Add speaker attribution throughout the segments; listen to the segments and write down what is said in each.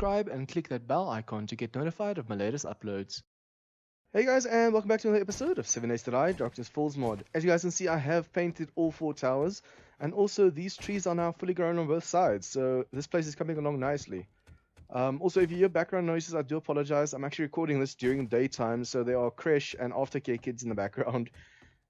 Speaker 1: subscribe and click that bell icon to get notified of my latest uploads.
Speaker 2: Hey guys, and welcome back to another episode of 7 Days to Die, Darkness Falls mod. As you guys can see, I have painted all 4 towers, and also these trees are now fully grown on both sides, so this place is coming along nicely. Also, if you hear background noises, I do apologize. I'm actually recording this during daytime, so there are creche and aftercare kids in the background.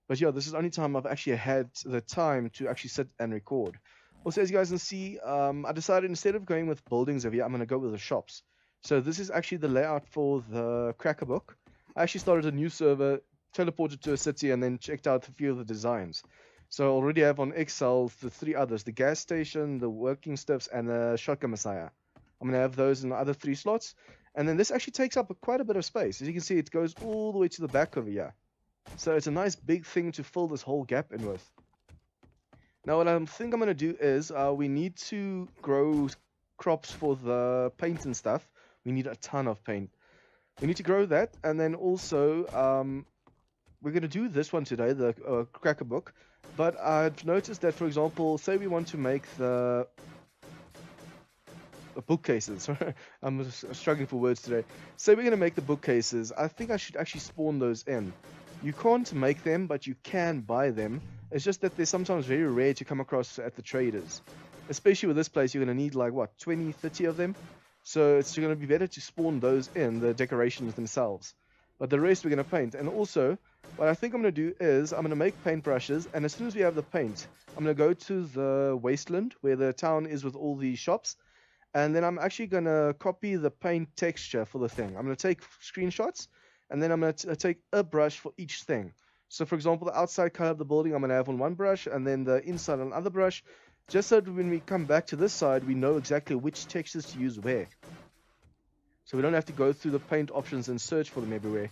Speaker 2: But yeah, this is the only time I've actually had the time to actually sit and record. Also, as you guys can see, I decided instead of going with buildings over here, I'm going to go with the shops. So this is actually the layout for the Cracker Book. I actually started a new server, teleported to a city, and then checked out a few of the designs. So I already have on Excel the 3 others, the gas station, the working stiffs, and the shotgun messiah. I'm going to have those in the other 3 slots. And then this actually takes up quite a bit of space. As you can see, it goes all the way to the back over here. So it's a nice big thing to fill this whole gap in with. Now what I think I'm going to do is we need to grow crops for the paint and stuff. We need a ton of paint. We need to grow that, and then also we're going to do this one today, the Cracker Book. But I've noticed that, for example, say we want to make the bookcases. I'm struggling for words today. Say we're going to make the bookcases. I think I should actually spawn those in. You can't make them, but you can buy them. It's just that they're sometimes very rare to come across at the traders. Especially with this place, you're going to need like, what, 20, 30 of them? So it's going to be better to spawn those in, the decorations themselves. But the rest we're going to paint. And also, what I think I'm going to do is, I'm going to make paintbrushes, and as soon as we have the paint, I'm going to go to the wasteland, where the town is with all the shops, and then I'm actually going to copy the paint texture for the thing. I'm going to take screenshots, and then I'm going to take a brush for each thing. So for example, the outside color of the building I'm going to have on one brush, and then the inside on another brush, just so that when we come back to this side, we know exactly which textures to use where. So we don't have to go through the paint options and search for them everywhere.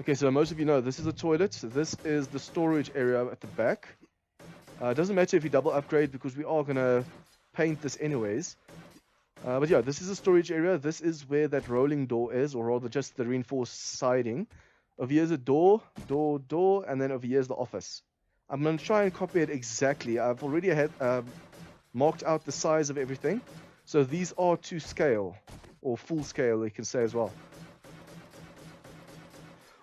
Speaker 2: Okay, so most of you know, this is the toilet. This is the storage area at the back. It doesn't matter if you double upgrade, because we are going to paint this anyways. But yeah, this is the storage area. This is where that rolling door is, or rather just the reinforced siding. Over here is a door, and then over here is the office. I'm going to try and copy it exactly. I've already had marked out the size of everything. So these are to scale, or full scale, you can say as well.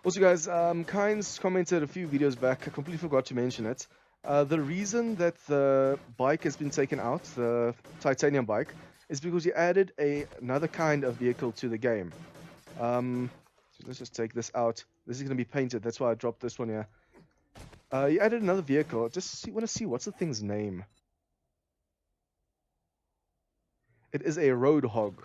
Speaker 2: Also guys, Kynes commented a few videos back, I completely forgot to mention it. The reason that the bike has been taken out, the titanium bike, is because he added another kind of vehicle to the game. So let's just take this out. This is going to be painted, that's why I dropped this one here. He added another vehicle. Just want to see what's the thing's name. It is a road hog.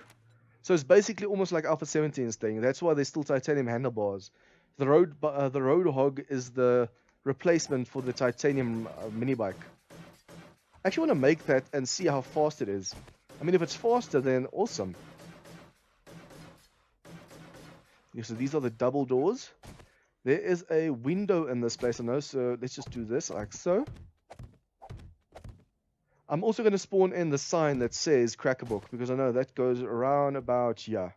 Speaker 2: So it's basically almost like Alpha 17's thing. That's why there's still titanium handlebars. The road hog is the replacement for the titanium mini bike. I actually want to make that and see how fast it is. I mean, if it's faster, then awesome. Yeah, so these are the double doors. There is a window in this place, I know, so let's just do this like so. I'm also going to spawn in the sign that says Cracker Book, because I know that goes around about here.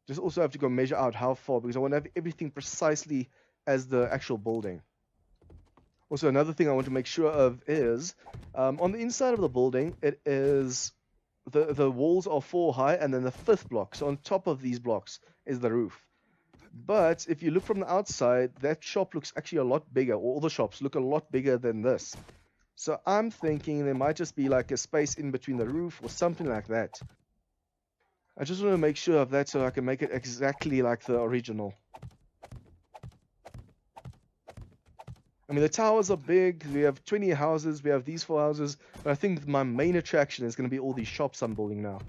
Speaker 2: Just also have to go measure out how far, because I want to have everything precisely as the actual building. Also, another thing I want to make sure of is, on the inside of the building, it is, the walls are 4 high, and then the 5th block, so on top of these blocks, is the roof. But if you look from the outside, that shop looks actually a lot bigger, or all the shops look a lot bigger than this. So I'm thinking there might just be like a space in between the roof or something like that. I just want to make sure of that so I can make it exactly like the original. I mean, the towers are big, we have 20 houses, we have these 4 houses, but I think my main attraction is going to be all these shops I'm building now.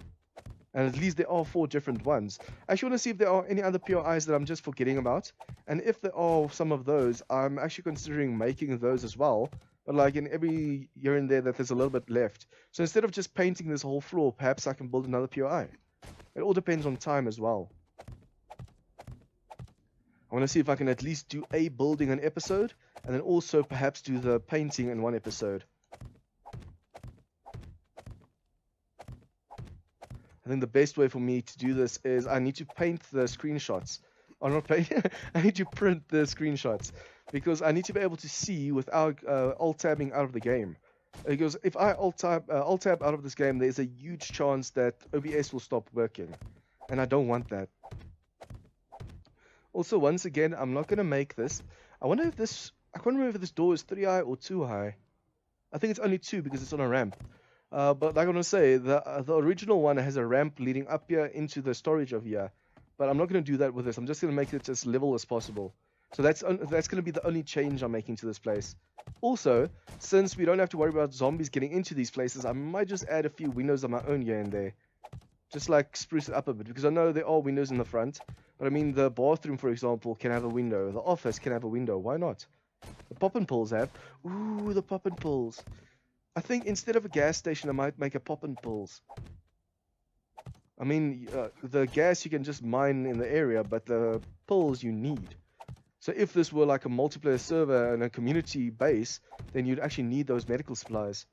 Speaker 2: And at least there are 4 different ones. I actually want to see if there are any other POIs that I'm just forgetting about. And if there are some of those, I'm actually considering making those as well. But like in every here and there that there's a little bit left. So instead of just painting this whole floor, perhaps I can build another POI. It all depends on time as well. I want to see if I can at least do a building an episode, and then also perhaps do the painting in one episode. I think the best way for me to do this is I need to paint the screenshots. Or not paint, I need to print the screenshots. Because I need to be able to see without alt-tabbing out of the game. Because if I alt tab out of this game, there's a huge chance that OBS will stop working, and I don't want that. Also, once again, I'm not gonna make this. I wonder if this. I can't remember if this door is 3 high or 2 high. I think it's only 2 because it's on a ramp. But like I want to say, the original one has a ramp leading up here into the storage of here. But I'm not going to do that with this. I'm just going to make it as level as possible. So that's going to be the only change I'm making to this place. Also, since we don't have to worry about zombies getting into these places, I might just add a few windows of my own here and there. Just like spruce it up a bit. Because I know there are windows in the front. But I mean, the bathroom, for example, can have a window. The office can have a window. Why not? The pop and pulls have. Ooh, the pop and pulls. I think instead of a gas station, I might make a pop and pulls. I mean, the gas you can just mine in the area, but the pulls you need. So if this were like a multiplayer server and a community base, then you'd actually need those medical supplies.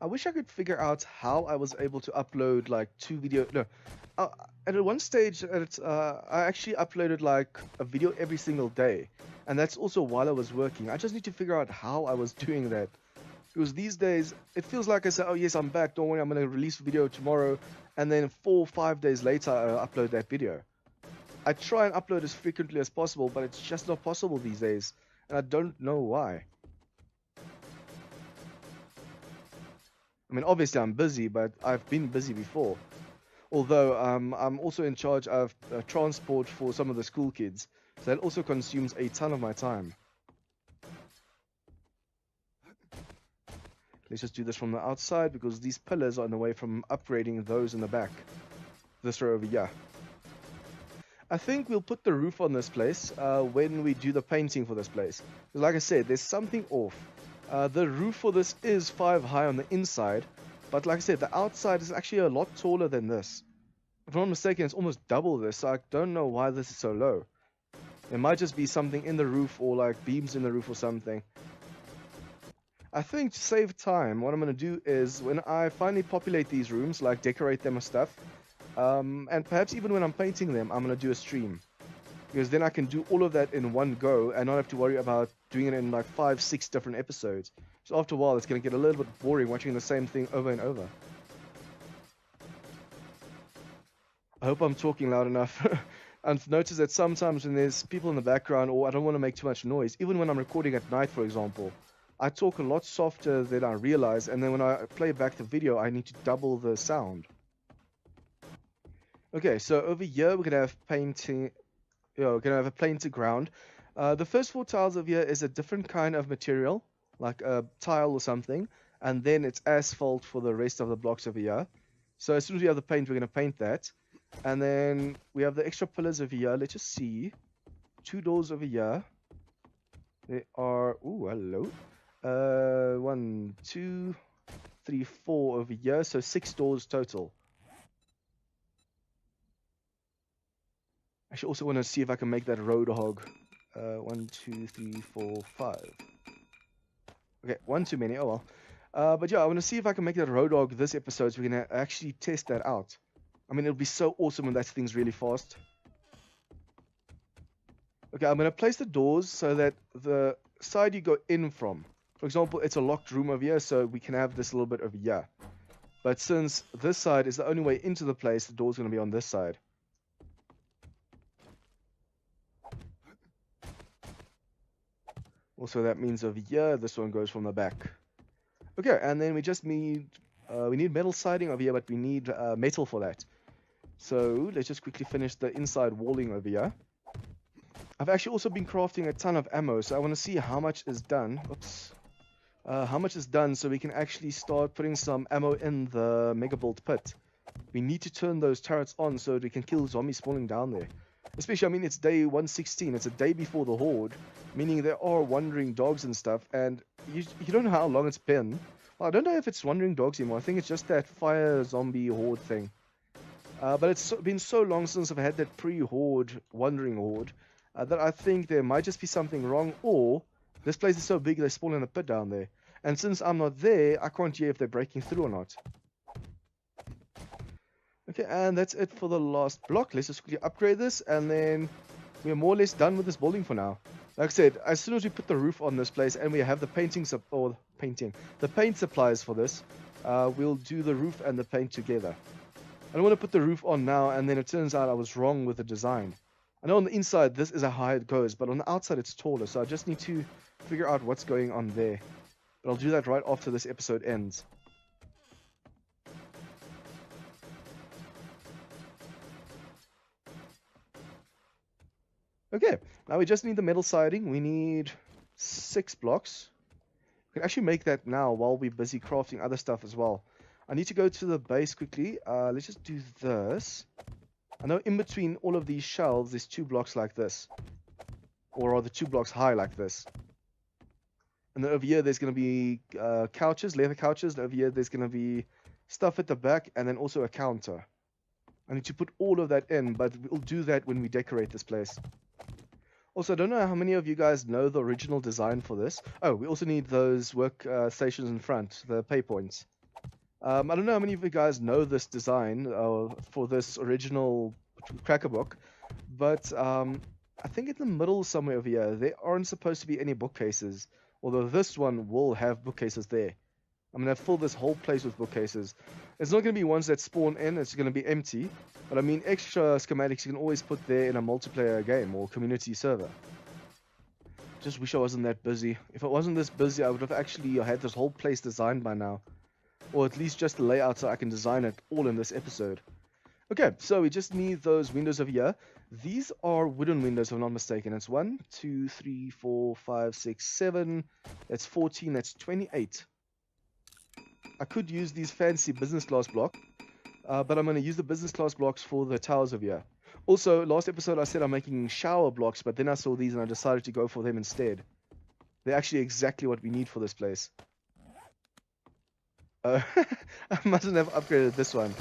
Speaker 2: I wish I could figure out how I was able to upload like 2 videos. No, at one stage, I actually uploaded like a video every single day. And that's also while I was working. I just need to figure out how I was doing that. Because these days, it feels like I say, oh yes, I'm back, don't worry, I'm going to release a video tomorrow. And then 4 or 5 days later, I upload that video. I try and upload as frequently as possible, but it's just not possible these days. And I don't know why. I mean, obviously I'm busy, but I've been busy before. Although I'm also in charge of transport for some of the school kids. So that also consumes a ton of my time. Let's just do this from the outside because these pillars are in the way from upgrading those in the back. This row over here. I think we'll put the roof on this place when we do the painting for this place. Because like I said, there's something off. The roof for this is 5 high on the inside. But like I said, the outside is actually a lot taller than this. If I'm not mistaken, it's almost double this. So I don't know why this is so low. There might just be something in the roof or like beams in the roof or something. I think to save time, what I'm going to do is when I finally populate these rooms, like decorate them with stuff, and perhaps even when I'm painting them, I'm going to do a stream. Because then I can do all of that in one go and not have to worry about doing it in like 5, 6 different episodes. So after a while, it's going to get a little bit boring watching the same thing over and over. I hope I'm talking loud enough. I've noticed that sometimes when there's people in the background or I don't want to make too much noise, even when I'm recording at night, for example, I talk a lot softer than I realize, and then when I play back the video, I need to double the sound. Okay, so over here we're gonna have painting. We're gonna have a painted ground. The first 4 tiles over here is a different kind of material, like a tile or something, and then it's asphalt for the rest of the blocks over here. So as soon as we have the paint, we're gonna paint that, and then we have the extra pillars over here. Let's just see, 2 doors over here. They are. Ooh, hello. 1, 2, 3, 4 over here, so 6 doors total. Actually, also want to see if I can make that road hog. 1, 2, 3, 4, 5. Okay, 1 too many. Oh well. But yeah, I want to see if I can make that road hog this episode, so we're gonna actually test that out. I mean, it'll be so awesome when that thing's really fast. Okay, I'm gonna place the doors so that the side you go in from. For example, it's a locked room over here, so we can have this little bit over here. But since this side is the only way into the place, the door's going to be on this side. Also, that means over here, this one goes from the back. Okay, and then we just need, metal siding over here, but we need metal for that. So let's just quickly finish the inside walling over here. I've actually also been crafting a ton of ammo, so I want to see how much is done. Oops. How much is done so we can actually start putting some ammo in the Megabolt pit. We need to turn those turrets on so we can kill zombies spawning down there. Especially, I mean, it's day 116. It's a day before the horde, meaning there are wandering dogs and stuff, and you don't know how long it's been. Well, I don't know if it's wandering dogs anymore. I think it's just that fire zombie horde thing. But it's been so long since I've had that pre-horde, wandering horde, that I think there might just be something wrong, or this place is so big they spawn in a pit down there. And since I'm not there, I can't hear if they're breaking through or not. Okay, and that's it for the last block. Let's just quickly upgrade this, and then we're more or less done with this building for now. Like I said, as soon as we put the roof on this place and we have the painting painting. The paint supplies for this. We'll do the roof and the paint together. I don't want to put the roof on now, and then it turns out I was wrong with the design. I know on the inside this is how high it goes, but on the outside it's taller, so I just need to figure out what's going on there. But I'll do that right after this episode ends. Okay, now we just need the metal siding. We need 6 blocks. We can actually make that now while we're busy crafting other stuff as well. I need to go to the base quickly. Let's just do this. I know in between all of these shelves there's 2 blocks like this. Or rather 2 blocks high like this. And then over here there's going to be couches, leather couches. And over here there's going to be stuff at the back and then also a counter. I need to put all of that in, but we'll do that when we decorate this place. Also, I don't know how many of you guys know the original design for this. Oh, we also need those work stations in front, the pay points. I don't know how many of you guys know this design for this original cracker book, but I think in the middle somewhere over here, there aren't supposed to be any bookcases, although this one will have bookcases there. I'm going to fill this whole place with bookcases. It's not going to be ones that spawn in, it's going to be empty. But I mean, extra schematics you can always put there in a multiplayer game or community server. Just wish I wasn't that busy. If I wasn't this busy, I would have actually had this whole place designed by now. Or at least just the layout so I can design it all in this episode. Okay, so we just need those windows over here. These are wooden windows, if I'm not mistaken. It's 1, 2, 3, 4, 5, 6, 7. That's 14, that's 28. I could use these fancy business class blocks, but I'm going to use the business class blocks for the towers over here. Also, last episode I said I'm making shower blocks, but then I saw these and I decided to go for them instead. They're actually exactly what we need for this place. I mustn't have upgraded this one.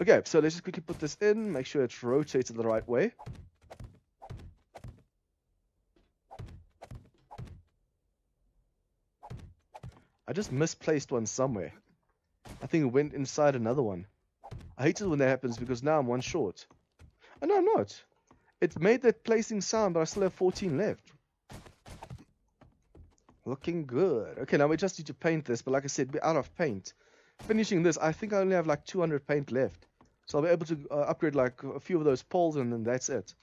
Speaker 2: Okay, so let's just quickly put this in, make sure it's rotated the right way. I just misplaced one somewhere. I think it went inside another one. I hate it when that happens because now I'm one short. Oh, no, I'm not. It made that placing sound, but I still have 14 left. Looking good. Okay, now we just need to paint this, but like I said, we're out of paint. Finishing this, I think I only have like 200 paint left. So I'll be able to upgrade like a few of those poles and then that's it.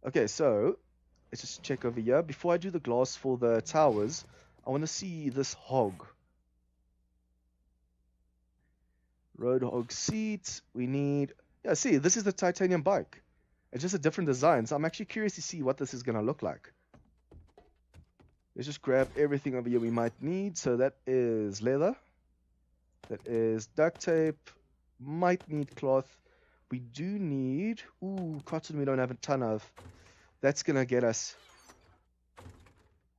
Speaker 2: Okay, so let's just check over here. Before I do the glass for the towers, I want to see this hog. Road hog seat. We need... Yeah, see, this is the titanium bike. It's just a different design. So I'm actually curious to see what this is going to look like. Let's just grab everything over here we might need. So that is leather. That is duct tape. Might need cloth. We do need... Ooh, cotton we don't have a ton of. That's going to get us...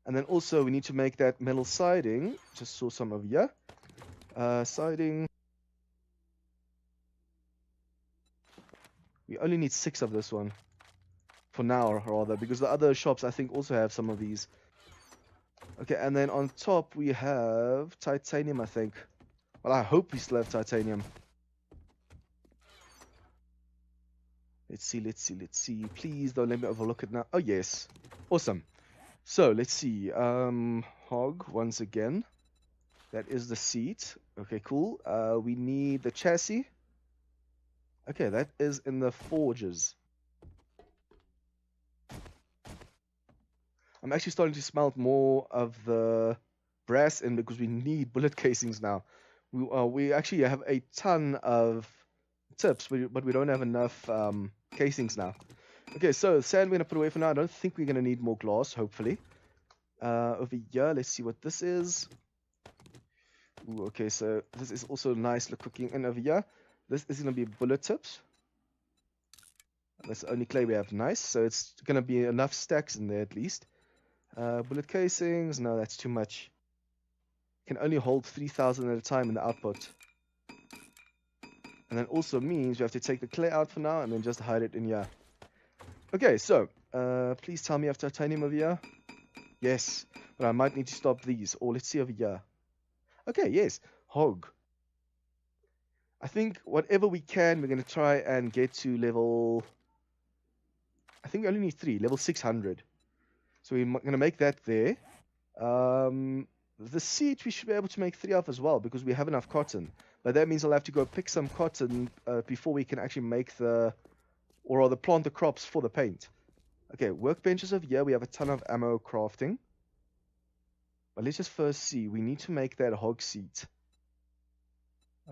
Speaker 2: And then also we need to make that metal siding. Just saw some over here. Siding. We only need 6 of this one. For now, rather. Because the other shops, I think, also have some of these. Okay, and then on top we have titanium, I think. Well, I hope we still have titanium. Let's see, let's see, let's see. Please don't let me overlook it now. Oh, yes. Awesome. So, let's see. Hog, once again. That is the seat. Okay, cool. We need the chassis. Okay, that is in the forges. I'm actually starting to smelt more of the brass in because we need bullet casings now. We actually have a ton of tips, but we don't have enough casings now. Okay, so sand we're going to put away for now. I don't think we're going to need more glass, hopefully. Over here, let's see what this is. Ooh, okay, so this is also nice cooking in over here. This is going to be bullet tips. That's the only clay we have. Nice. So it's going to be enough stacks in there at least. Bullet casings. No, that's too much. Can only hold 3,000 at a time in the output. And then also means we have to take the clay out for now and then just hide it in here. Okay, so please tell me I have titanium over here. Yes, but I might need to stop these. Or let's see over here. Okay, yes. Hog. I think whatever we can, we're going to try and get to level... I think we only need 3. Level 600. So we're going to make that there. The seat we should be able to make 3 of as well because we have enough cotton. But that means I'll have to go pick some cotton before we can actually make or rather plant the crops for the paint. Okay, workbenches over here. We have a ton of ammo crafting. But let's just first see. We need to make that hog seat.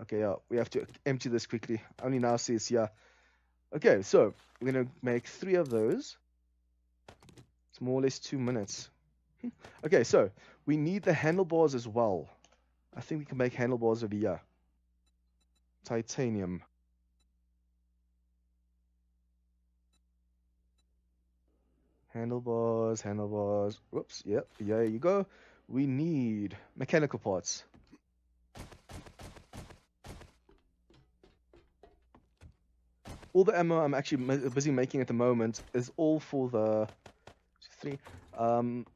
Speaker 2: Okay, yeah, we have to empty this quickly. Only now says here. Okay, so we're going to make 3 of those. It's more or less 2 minutes. Okay, so we need the handlebars as well. I think we can make handlebars over here. Titanium. Handlebars, handlebars. Whoops, yep, there you go. We need mechanical parts. All the ammo I'm actually busy making at the moment is all for the...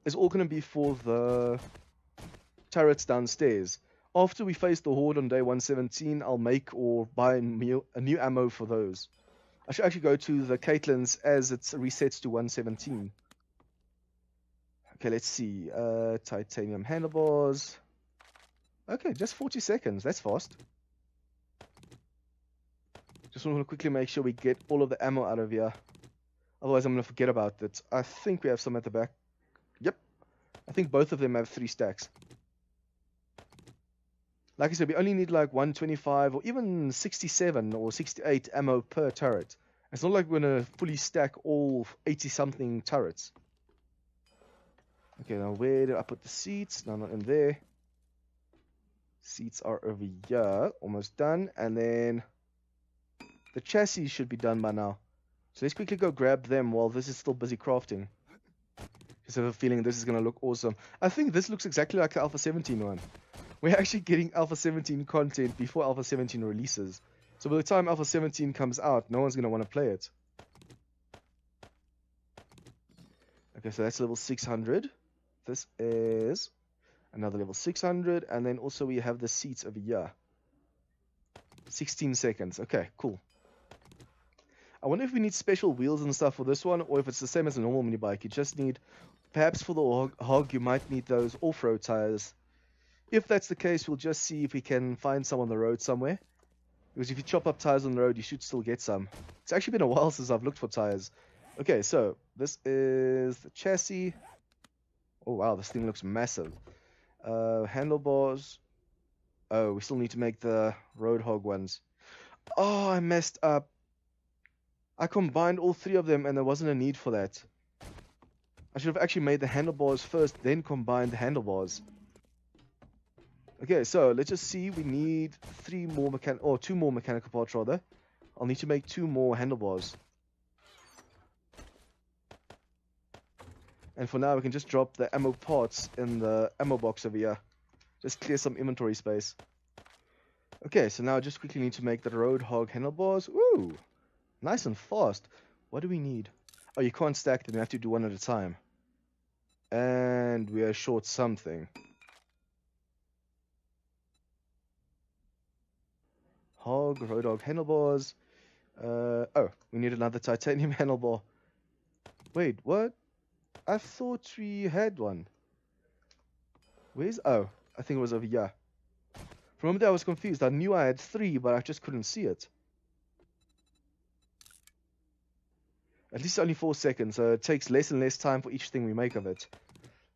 Speaker 2: is all going to be for the turrets downstairs. After we face the horde on day 117, I'll make or buy a new ammo for those. I should actually go to the Caitlin's as it resets to 117. Okay, let's see. Titanium handlebars. Okay, just 40 seconds. That's fast. Just want to quickly make sure we get all of the ammo out of here. Otherwise, I'm going to forget about it. I think we have some at the back. Yep. I think both of them have 3 stacks. Like I said, we only need like 125 or even 67 or 68 ammo per turret. It's not like we're going to fully stack all 80-something turrets. Okay, now where did I put the seats? No, not in there. Seats are over here. Almost done. And then the chassis should be done by now. So let's quickly go grab them while this is still busy crafting. Just have a feeling this is going to look awesome. I think this looks exactly like the Alpha 17 one. We're actually getting Alpha 17 content before Alpha 17 releases. So by the time Alpha 17 comes out, no one's going to want to play it. Okay, so that's level 600. This is another level 600. And then also we have the seats over here. 16 seconds. Okay, cool. I wonder if we need special wheels and stuff for this one, or if it's the same as a normal mini bike. You just need, perhaps for the hog, you might need those off-road tires. If that's the case, we'll just see if we can find some on the road somewhere. Because if you chop up tires on the road, you should still get some. It's actually been a while since I've looked for tires. Okay, so this is the chassis. Oh wow, this thing looks massive. Handlebars. Oh, we still need to make the road hog ones. Oh, I messed up. I combined all 3 of them and there wasn't a need for that. I should have actually made the handlebars first, then combined the handlebars. Okay, so let's just see. We need 2 more mechanical parts rather. I'll need to make 2 more handlebars. And for now, we can just drop the ammo parts in the ammo box over here. Just clear some inventory space. Okay, so now I just quickly need to make the Roadhog handlebars. Ooh, nice and fast. What do we need? Oh, you can't stack them. You have to do one at a time. And we are short something. Roadhog handlebars. Oh, we need another titanium handlebar. Wait, what? I thought we had one. Where's... Oh, I think it was over here. Remember, I was confused. I knew I had 3, but I just couldn't see it. At least only 4 seconds, so it takes less and less time for each thing we make of it.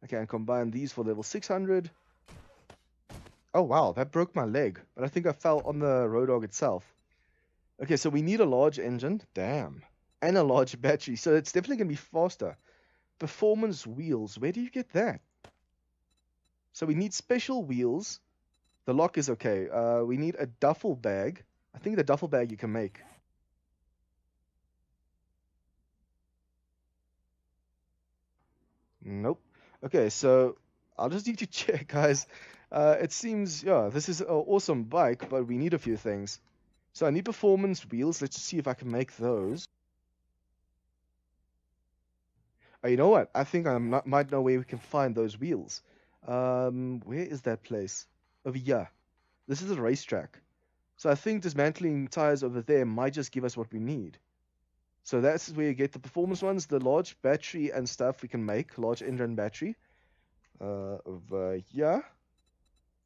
Speaker 2: Okay, and combine these for level 600. Oh wow, that broke my leg. But I think I fell on the Roadhog itself. Okay, so we need a large engine. Damn. And a large battery, so it's definitely going to be faster. Performance wheels, where do you get that? So we need special wheels. The lock is okay. We need a duffel bag. I think the duffel bag you can make. Nope. Okay, so I'll just need to check, guys. It seems, yeah, this is an awesome bike, but we need a few things. So I need performance wheels. Let's see if I can make those. Oh, you know what? I think I might know where we can find those wheels. Where is that place? Over here. This is a racetrack. So I think dismantling tires over there might just give us what we need. So that's where you get the performance ones, the large battery and stuff we can make, large engine battery. over here.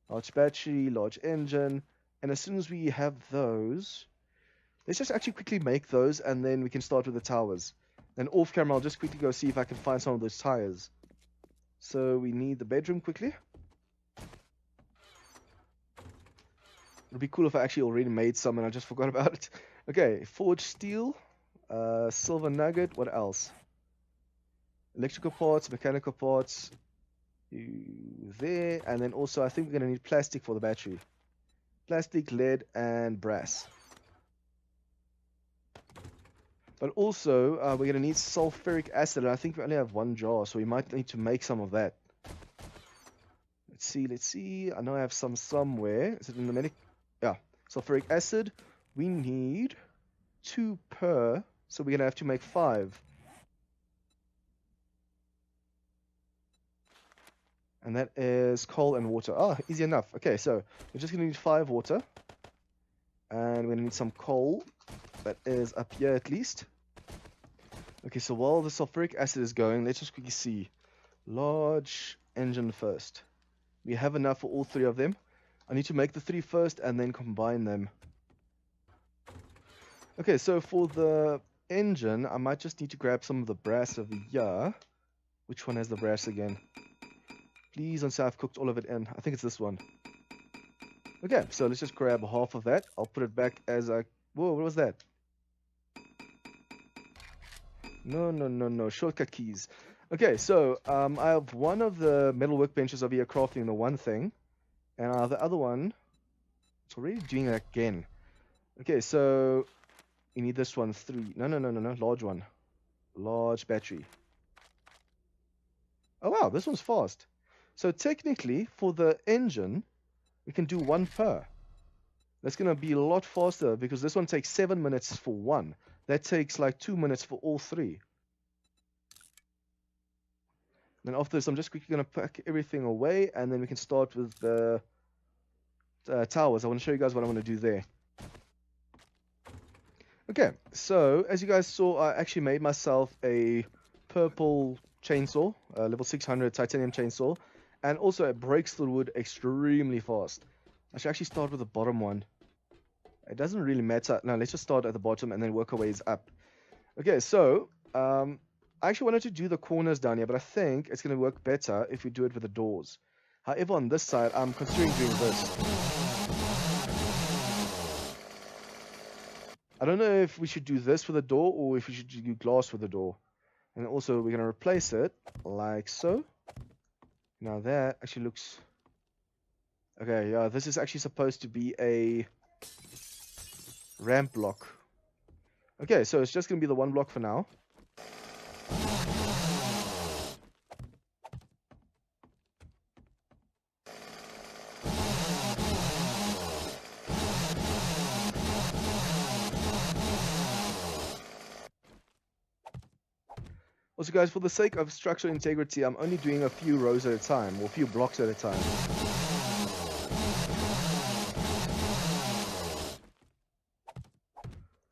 Speaker 2: Large battery, large engine. And as soon as we have those, let's just actually quickly make those and then we can start with the towers. Then off camera, I'll just quickly go see if I can find some of those tires. So we need the bedroom quickly. It'd be cool if I actually already made some and I just forgot about it. Okay, forged steel, silver nugget, what else? Electrical parts, mechanical parts, there, and then also I think we're going to need plastic for the battery. Plastic, lead, and brass. But also, we're going to need sulfuric acid, and I think we only have one jar, so we might need to make some of that. Let's see. I know I have some somewhere. Is it in the medic? Yeah, sulfuric acid. We need 2 per, so we're going to have to make 5. And that is coal and water. Ah, easy enough. Okay, so we're just going to need 5 water. And we're going to need some coal. That is up here at least. Okay, so while the sulfuric acid is going, let's just quickly see. Large engine first. We have enough for all 3 of them. I need to make the 3 first and then combine them. Okay, so for the engine, I might just need to grab some of the brass over here. Which one has the brass again? Please don't say I've cooked all of it in. I think it's this one. Okay, so let's just grab half of that. I'll put it back as a... Whoa, what was that? No. Shortcut keys. Okay, so I have one of the metal workbenches over here crafting the one thing. And the other one, it's already doing it again. Okay, so you need this one, 3. No. Large one. Large battery. Oh, wow, this one's fast. So technically, for the engine, we can do 1 per. That's going to be a lot faster because this one takes 7 minutes for 1. That takes like 2 minutes for all 3. Then after this, I'm just quickly going to pack everything away, and then we can start with the towers. I want to show you guys what I'm going to do there. Okay, so as you guys saw, I actually made myself a purple chainsaw, level 600 titanium chainsaw, and also it breaks the wood extremely fast. I should actually start with the bottom one. It doesn't really matter. No, let's just start at the bottom and then work our ways up. Okay, so I actually wanted to do the corners down here, but I think it's going to work better if we do it with the doors. However, on this side, I'm considering doing this. I don't know if we should do this with a door or if we should do glass with a door. And also, we're going to replace it like so. Now that actually looks... Okay, yeah, this is actually supposed to be a ramp block. Okay, so it's just going to be the 1 block for now. Also guys, for the sake of structural integrity, I'm only doing a few rows at a time, or a few blocks at a time.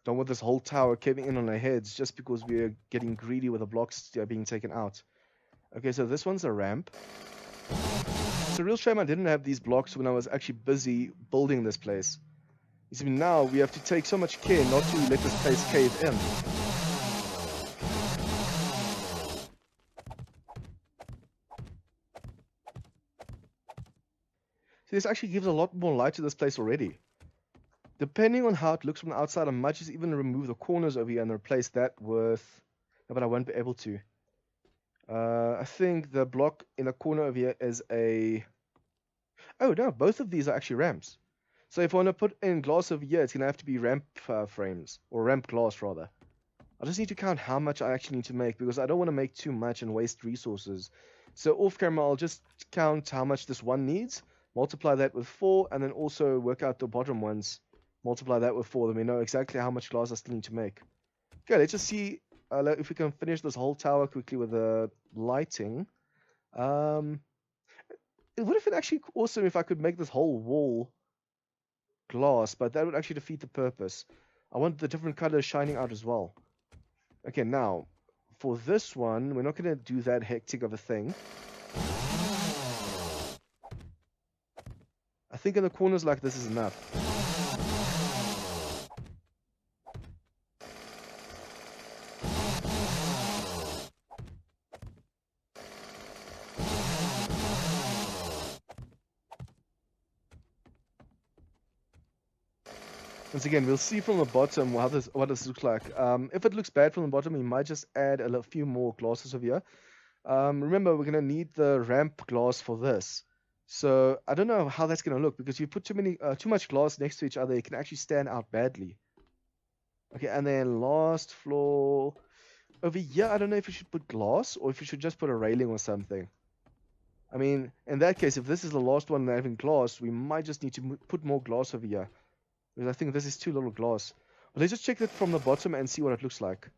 Speaker 2: Don't want this whole tower caving in on our heads just because we're getting greedy with the blocks being taken out. Okay, so this one's a ramp. It's a real shame I didn't have these blocks when I was actually busy building this place. You see, now we have to take so much care not to let this place cave in. See, this actually gives a lot more light to this place already. Depending on how it looks from the outside, I might just even remove the corners over here and replace that with... No, but I won't be able to. I think the block in the corner over here is a... Oh, no, both of these are actually ramps. So if I want to put in glass over here, it's going to have to be ramp frames, or ramp glass rather. I just need to count how much I actually need to make, because I don't want to make too much and waste resources. So off camera, I'll just count how much this one needs, multiply that with 4, and then also work out the bottom ones. Multiply that with 4, then we know exactly how much glass I still need to make. Okay, let's just see if we can finish this whole tower quickly with the lighting. Would have been actually awesome if I could make this whole wall glass, but that would actually defeat the purpose. I want the different colors shining out as well. Okay, now, for this one, we're not going to do that hectic of a thing. think in the corners like this is enough. Once again, we'll see from the bottom what this looks like. If it looks bad from the bottom, we might just add a few more glasses over here. Remember, we're going to need the ramp glass for this. So I don't know how that's going to look, because if you put too much glass next to each other, it can actually stand out badly. Okay, and then last floor. Over here, I don't know if you should put glass or if you should just put a railing or something. I mean, in that case, if this is the last one having glass, we might just need to put more glass over here. Because I think this is too little glass. But let's just check it from the bottom and see what it looks like.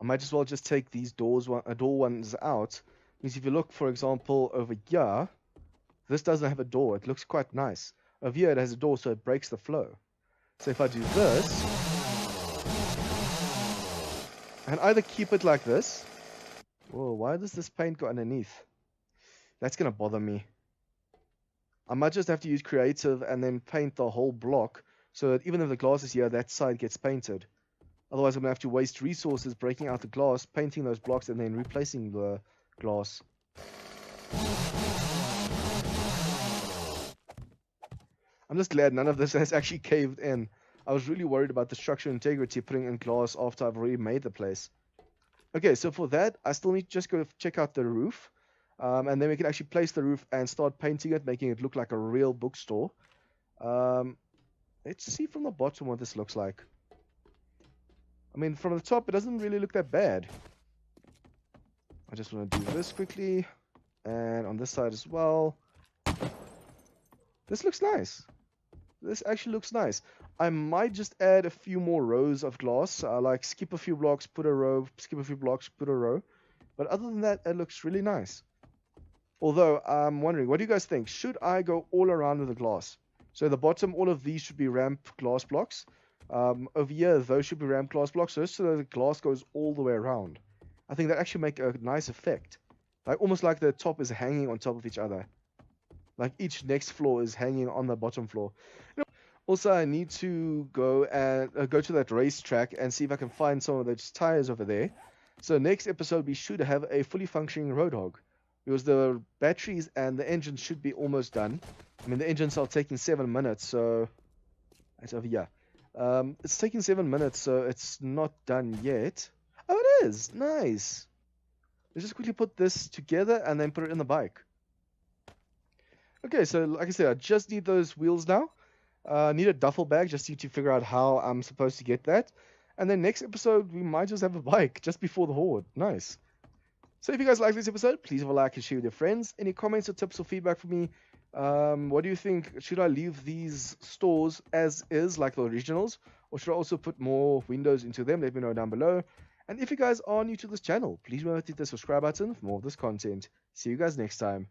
Speaker 2: I might as well just take these door ones out. Because if you look, for example, over here, this doesn't have a door. It looks quite nice. Over here, it has a door, so it breaks the flow. So if I do this, and either keep it like this. Whoa, why does this paint go underneath? That's going to bother me. I might just have to use creative and then paint the whole block so that even if the glass is here, that side gets painted. Otherwise, I'm going to have to waste resources breaking out the glass, painting those blocks, and then replacing the glass. I'm just glad none of this has actually caved in. I was really worried about the structural integrity putting in glass after I've already made the place. Okay, so for that, I still need to just go check out the roof. And then we can actually place the roof and start painting it, making it look like a real bookstore. Let's see from the bottom what this looks like. I mean, from the top, it doesn't really look that bad. I just want to do this quickly. And on this side as well. This looks nice. This actually looks nice. I might just add a few more rows of glass. Like skip a few blocks, put a row, skip a few blocks, put a row. But other than that, it looks really nice. Although, I'm wondering, what do you guys think? Should I go all around with the glass? So the bottom, all of these should be ramp glass blocks. Over here, those should be ramp glass blocks. So the glass goes all the way around. I think that actually make a nice effect. Like almost like the top is hanging on top of each other. Like each next floor is hanging on the bottom floor. Also, I need to go to that racetrack and see if I can find some of those tires over there. So next episode, we should have a fully functioning Roadhog. Because the batteries and the engines should be almost done. I mean, the engines are taking 7 minutes, so it's over here. It's taking 7 minutes, so it's not done yet. Oh, it is! Nice! Let's just quickly put this together and then put it in the bike. Okay, so like I said, I just need those wheels now. Need a duffel bag, just need to figure out how I'm supposed to get that. And then next episode, we might just have a bike just before the horde. Nice. So if you guys like this episode, please have a like and share with your friends. Any comments or tips or feedback for me? What do you think? Should I leave these stores as is, like the originals? Or should I also put more windows into them? Let me know down below. And if you guys are new to this channel, please remember to hit the subscribe button for more of this content. See you guys next time.